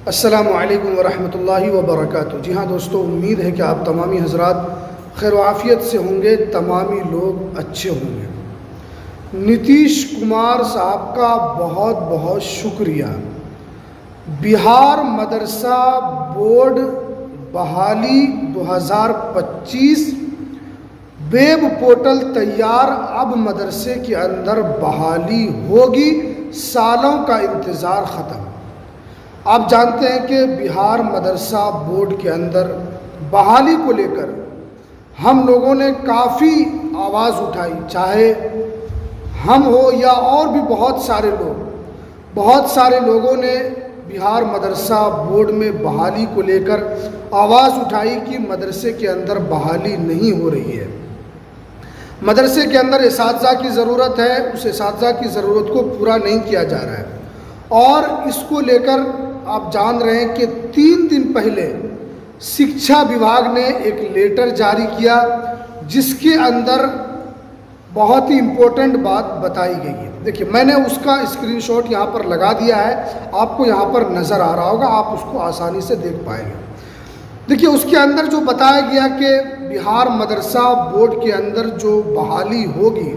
अस्सलामु अलैकुम वरहमतुल्लाहि वबरकातुहू। जी हाँ दोस्तों, उम्मीद है कि आप तमामी हजरात खैर आफियत से होंगे, तमामी लोग अच्छे होंगे। नीतीश कुमार साहब का बहुत बहुत शुक्रिया। बिहार मदरसा बोर्ड बहाली 2025 वेब पोर्टल तैयार, अब मदरसे के अंदर बहाली होगी, सालों का इंतज़ार ख़त्म। आप जानते हैं कि बिहार मदरसा बोर्ड के अंदर बहाली को लेकर हम लोगों ने काफ़ी आवाज़ उठाई, चाहे हम हो या और भी बहुत सारे लोगों ने बिहार मदरसा बोर्ड में बहाली को लेकर आवाज़ उठाई कि मदरसे के अंदर बहाली नहीं हो रही है। मदरसे के अंदर इसातिज़ा की ज़रूरत है, उस इसातिज़ा की ज़रूरत को पूरा नहीं किया जा रहा है। और इसको लेकर आप जान रहे हैं कि 3 दिन पहले शिक्षा विभाग ने एक लेटर जारी किया, जिसके अंदर बहुत ही इम्पोर्टेंट बात बताई गई है। देखिए, मैंने उसका स्क्रीनशॉट यहाँ पर लगा दिया है, आपको यहाँ पर नज़र आ रहा होगा, आप उसको आसानी से देख पाएंगे। देखिए, उसके अंदर जो बताया गया कि बिहार मदरसा बोर्ड के अंदर जो बहाली होगी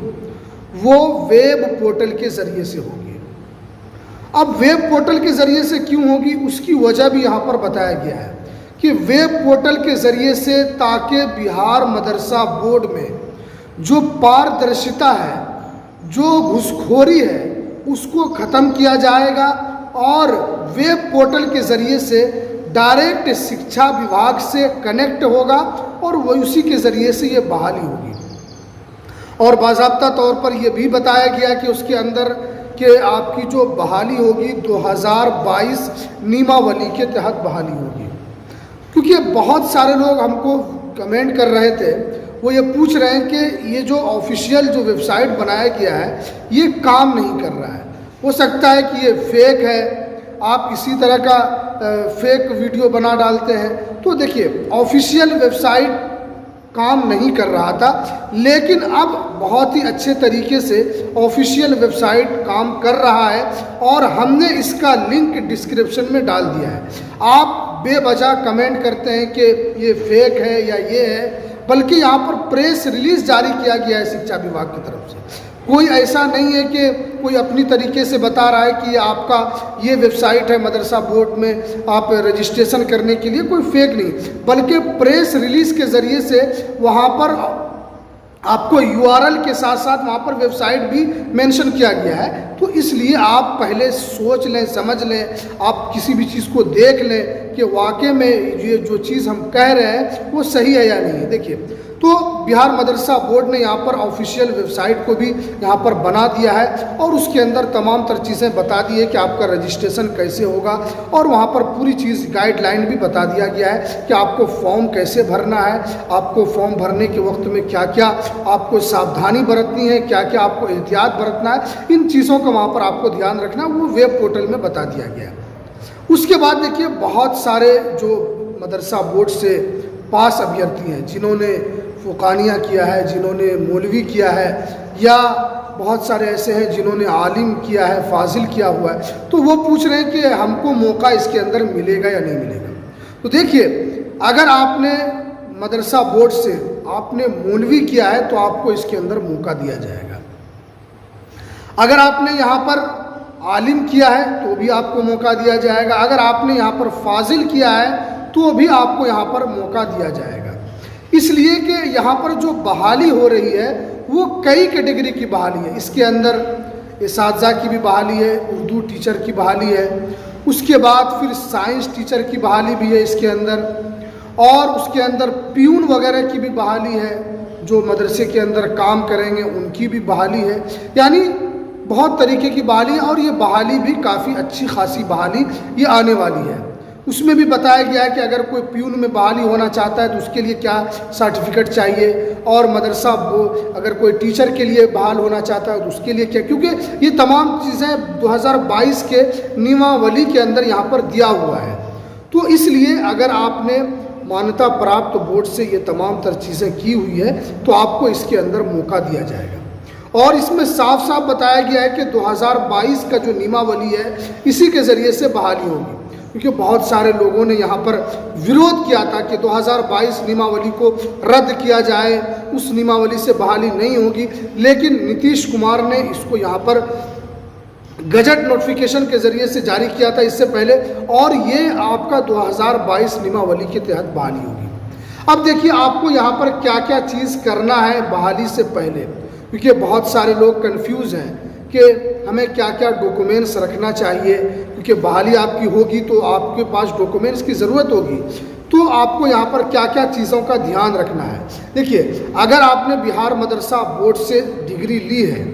वो वेब पोर्टल के ज़रिए से होगी। अब वेब पोर्टल के ज़रिए से क्यों होगी, उसकी वजह भी यहाँ पर बताया गया है कि वेब पोर्टल के ज़रिए से ताकि बिहार मदरसा बोर्ड में जो पारदर्शिता है, जो घूसखोरी है, उसको ख़त्म किया जाएगा और वेब पोर्टल के ज़रिए से डायरेक्ट शिक्षा विभाग से कनेक्ट होगा और वही उसी के ज़रिए से ये बहाली होगी। और बाज़ाब्ता तौर पर यह भी बताया गया कि उसके अंदर कि आपकी जो बहाली होगी 2022 नियमावली के तहत बहाली होगी। क्योंकि बहुत सारे लोग हमको कमेंट कर रहे थे, वो ये पूछ रहे हैं कि ये जो ऑफिशियल जो वेबसाइट बनाया गया है ये काम नहीं कर रहा है, हो सकता है कि ये फेक है, आप इसी तरह का फेक वीडियो बना डालते हैं। तो देखिए, ऑफिशियल वेबसाइट काम नहीं कर रहा था, लेकिन अब बहुत ही अच्छे तरीके से ऑफिशियल वेबसाइट काम कर रहा है और हमने इसका लिंक डिस्क्रिप्शन में डाल दिया है। आप बेवजह कमेंट करते हैं कि ये फेक है या ये है, बल्कि यहाँ पर प्रेस रिलीज़ जारी किया गया है शिक्षा विभाग की तरफ से। कोई ऐसा नहीं है कि कोई अपनी तरीके से बता रहा है कि ये आपका ये वेबसाइट है मदरसा बोर्ड में आप रजिस्ट्रेशन करने के लिए, कोई फेक नहीं, बल्कि प्रेस रिलीज़ के ज़रिए से वहाँ पर आपको URL के साथ साथ वहाँ पर वेबसाइट भी मेंशन किया गया है। तो इसलिए आप पहले सोच लें, समझ लें, आप किसी भी चीज़ को देख लें कि वाकई में ये जो चीज़ हम कह रहे हैं वो सही है या नहीं। देखिए, तो बिहार मदरसा बोर्ड ने यहाँ पर ऑफिशियल वेबसाइट को भी यहाँ पर बना दिया है और उसके अंदर तमाम तर चीज़ें बता दी है कि आपका रजिस्ट्रेशन कैसे होगा और वहाँ पर पूरी चीज़ गाइडलाइन भी बता दिया गया है कि आपको फॉर्म कैसे भरना है, आपको फॉर्म भरने के वक्त में क्या क्या आपको सावधानी बरतनी है, क्या क्या आपको एहतियात बरतना है, इन चीज़ों का वहाँ पर आपको ध्यान रखना वो वेब पोर्टल में बता दिया गया है। उसके बाद देखिए, बहुत सारे जो मदरसा बोर्ड से पास अभ्यर्थी हैं, जिन्होंने फ़ुकानिया किया है, जिन्होंने मौलवी किया है, या बहुत सारे ऐसे हैं जिन्होंने आलिम किया है, फाजिल किया हुआ है, तो वो पूछ रहे हैं कि हमको मौका इसके अंदर मिलेगा या नहीं मिलेगा। तो देखिए, अगर आपने मदरसा बोर्ड से आपने मौलवी किया है तो आपको इसके अंदर मौका दिया जाएगा। अगर आपने यहाँ पर आलिम किया है तो भी आपको मौका दिया जाएगा। अगर आपने यहाँ पर फाजिल किया है तो भी आपको यहाँ पर मौका दिया जाएगा। इसलिए कि यहाँ पर जो बहाली हो रही है वो कई कैटेगरी की बहाली है। इसके अंदर इसातिज़ा की भी बहाली है, उर्दू टीचर की बहाली है, उसके बाद फिर साइंस टीचर की बहाली भी है इसके अंदर, और उसके अंदर प्यून वगैरह की भी बहाली है, जो मदरसे के अंदर काम करेंगे उनकी भी बहाली है। यानी बहुत तरीके की बहाली है और ये बहाली भी काफ़ी अच्छी खासी बहाली ये आने वाली है। उसमें भी बताया गया है कि अगर कोई प्यून में बहाली होना चाहता है तो उसके लिए क्या सर्टिफिकेट चाहिए, और मदरसा अगर कोई टीचर के लिए बहाल होना चाहता है तो उसके लिए क्या, क्योंकि ये तमाम चीज़ें 2022 के नियमावली के अंदर यहाँ पर दिया हुआ है। तो इसलिए अगर आपने मान्यता प्राप्त बोर्ड से ये तमाम तर चीज़ें की हुई है तो आपको इसके अंदर मौका दिया जाएगा। और इसमें साफ साफ बताया गया है कि 2022 का जो नियमावली है इसी के ज़रिए से बहाली होगी। क्योंकि बहुत सारे लोगों ने यहाँ पर विरोध किया था कि 2022 नियमावली को रद्द किया जाए, उस नियमावली से बहाली नहीं होगी। लेकिन नीतीश कुमार ने इसको यहाँ पर गजट नोटिफिकेशन के ज़रिए से जारी किया था इससे पहले, और ये आपका 2022 नियमावली के तहत बहाली होगी। अब देखिए आपको यहाँ पर क्या क्या चीज़ करना है बहाली से पहले, क्योंकि बहुत सारे लोग कंफ्यूज हैं कि हमें क्या क्या डॉक्यूमेंट्स रखना चाहिए, क्योंकि बहाली आपकी होगी तो आपके पास डॉक्यूमेंट्स की ज़रूरत होगी। तो आपको यहाँ पर क्या क्या चीज़ों का ध्यान रखना है। देखिए, अगर आपने बिहार मदरसा बोर्ड से डिग्री ली है,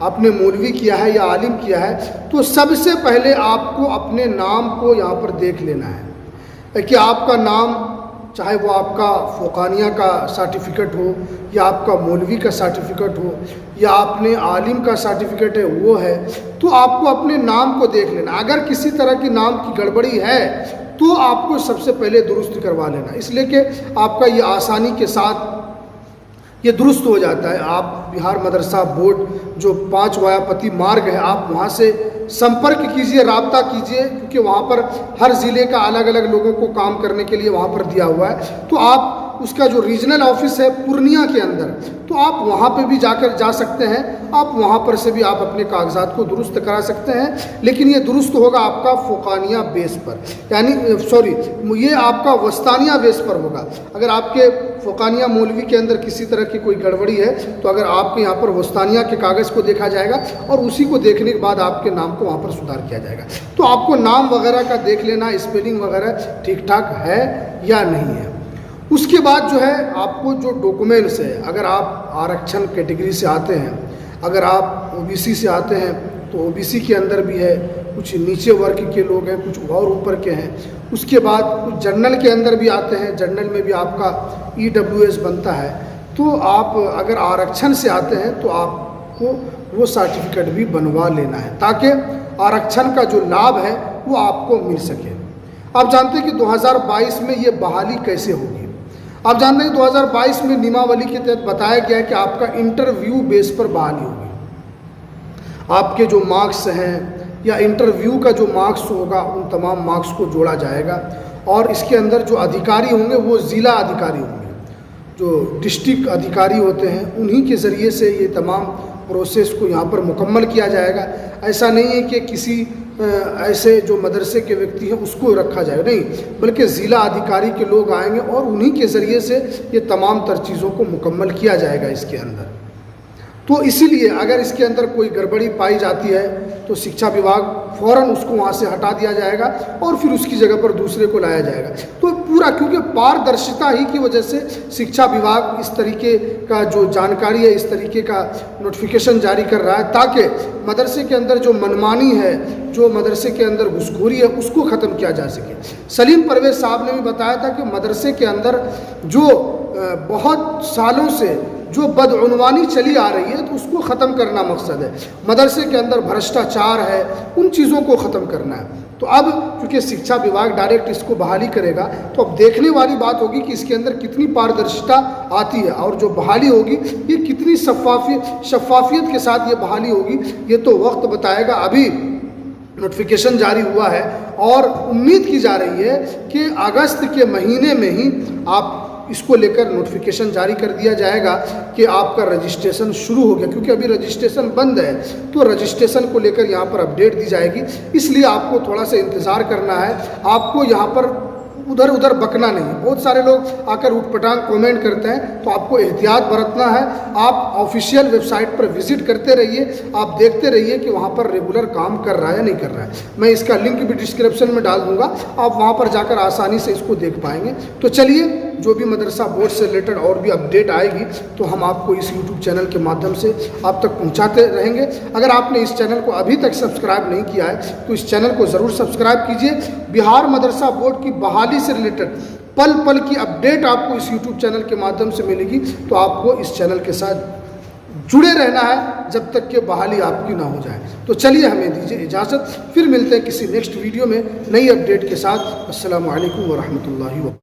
आपने मौलवी किया है या आलिम किया है, तो सबसे पहले आपको अपने नाम को यहाँ पर देख लेना है कि आपका नाम, चाहे वो आपका फ़ुक़ानिया का सर्टिफिकेट हो या आपका मौलवी का सर्टिफिकेट हो या आपने आलिम का सर्टिफिकेट है वो है, तो आपको अपने नाम को देख लेना। अगर किसी तरह की नाम की गड़बड़ी है तो आपको सबसे पहले दुरुस्त करवा लेना, इसलिए कि आपका ये आसानी के साथ ये दुरुस्त हो जाता है। आप बिहार मदरसा बोर्ड जो 5 वायापति मार्ग है, आप वहाँ से संपर्क कीजिए, राब्ता कीजिए, क्योंकि वहाँ पर हर ज़िले का अलग अलग लोगों को काम करने के लिए वहाँ पर दिया हुआ है। तो आप उसका जो रीजनल ऑफिस है पूर्णिया के अंदर, तो आप वहाँ पे भी जा सकते हैं। आप वहाँ पर से भी आप अपने कागजात को दुरुस्त करा सकते हैं, लेकिन ये दुरुस्त होगा आपका फ़ुक़ानिया बेस पर, यानी ये आपका वस्तानिया बेस पर होगा। अगर आपके फ़ुक़ानिया मौलवी के अंदर किसी तरह की कोई गड़बड़ी है तो अगर आपके यहाँ पर वस्तानिया के कागज़ को देखा जाएगा और उसी को देखने के बाद आपके नाम को वहाँ पर सुधार किया जाएगा। तो आपको नाम वगैरह का देख लेना, स्पेलिंग वगैरह ठीक ठाक है या नहीं है। उसके बाद जो है आपको जो डॉक्यूमेंट्स है, अगर आप आरक्षण कैटेगरी से आते हैं, अगर आप ओबीसी से आते हैं तो ओबीसी के अंदर भी है, कुछ नीचे वर्ग के लोग हैं, कुछ और ऊपर के हैं। उसके बाद कुछ जनरल के अंदर भी आते हैं, जनरल में भी आपका EWS बनता है। तो आप अगर आरक्षण से आते हैं तो आपको वो सर्टिफिकेट भी बनवा लेना है, ताकि आरक्षण का जो लाभ है वो आपको मिल सके। आप जानते हैं कि 2022 में ये बहाली कैसे होगी। आप जानते हैं 2022 में नियमावली के तहत बताया गया है कि आपका इंटरव्यू बेस पर बहाली होगी। आपके जो मार्क्स हैं या इंटरव्यू का जो मार्क्स होगा उन तमाम मार्क्स को जोड़ा जाएगा, और इसके अंदर जो अधिकारी होंगे वो ज़िला अधिकारी होंगे, जो डिस्ट्रिक्ट अधिकारी होते हैं, उन्हीं के ज़रिए से ये तमाम प्रोसेस को यहाँ पर मुकम्मल किया जाएगा। ऐसा नहीं है कि किसी ऐसे जो मदरसे के व्यक्ति हैं उसको रखा जाए, नहीं, बल्कि ज़िला अधिकारी के लोग आएंगे और उन्हीं के ज़रिए से ये तमाम तर चीज़ों को मुकम्मल किया जाएगा इसके अंदर। तो इसीलिए अगर इसके अंदर कोई गड़बड़ी पाई जाती है तो शिक्षा विभाग फ़ौरन उसको वहाँ से हटा दिया जाएगा और फिर उसकी जगह पर दूसरे को लाया जाएगा। तो पूरा, क्योंकि पारदर्शिता ही की वजह से शिक्षा विभाग इस तरीके का जो जानकारी है, इस तरीके का नोटिफिकेशन जारी कर रहा है, ताकि मदरसे के अंदर जो मनमानी है, जो मदरसे के अंदर घुसखोरी है, उसको ख़त्म किया जा सके। सलीम परवेज़ साहब ने भी बताया था कि मदरसे के अंदर जो बहुत सालों से जो बदउनवानी चली आ रही है तो उसको ख़त्म करना मकसद है। मदरसे के अंदर भ्रष्टाचार है, उन चीज़ों को ख़त्म करना है। तो अब चूँकि शिक्षा विभाग डायरेक्ट इसको बहाली करेगा, तो अब देखने वाली बात होगी कि इसके अंदर कितनी पारदर्शिता आती है, और जो बहाली होगी ये कितनी शफाफियत के साथ ये बहाली होगी, ये तो वक्त बताएगा। अभी नोटिफिकेशन जारी हुआ है और उम्मीद की जा रही है कि अगस्त के महीने में ही आप इसको लेकर नोटिफिकेशन जारी कर दिया जाएगा कि आपका रजिस्ट्रेशन शुरू हो गया, क्योंकि अभी रजिस्ट्रेशन बंद है। तो रजिस्ट्रेशन को लेकर यहाँ पर अपडेट दी जाएगी, इसलिए आपको थोड़ा सा इंतज़ार करना है। आपको यहाँ पर उधर उधर बकना नहीं। बहुत सारे लोग आकर उटपटांग कमेंट करते हैं, तो आपको एहतियात बरतना है। आप ऑफिशियल वेबसाइट पर विजिट करते रहिए, आप देखते रहिए कि वहाँ पर रेगुलर काम कर रहा है या नहीं कर रहा है। मैं इसका लिंक भी डिस्क्रिप्शन में डाल दूँगा, आप वहाँ पर जाकर आसानी से इसको देख पाएंगे। तो चलिए, जो भी मदरसा बोर्ड से रिलेटेड और भी अपडेट आएगी तो हम आपको इस यूट्यूब चैनल के माध्यम से आप तक पहुंचाते रहेंगे। अगर आपने इस चैनल को अभी तक सब्सक्राइब नहीं किया है तो इस चैनल को ज़रूर सब्सक्राइब कीजिए। बिहार मदरसा बोर्ड की बहाली से रिलेटेड पल पल की अपडेट आपको इस यूट्यूब चैनल के माध्यम से मिलेगी, तो आपको इस चैनल के साथ जुड़े रहना है जब तक कि बहाली आपकी ना हो जाए। तो चलिए, हमें दीजिए इजाज़त, फिर मिलते हैं किसी नेक्स्ट वीडियो में नई अपडेट के साथ। अस्सलामु अलैकुम व रहमतुल्लाहि व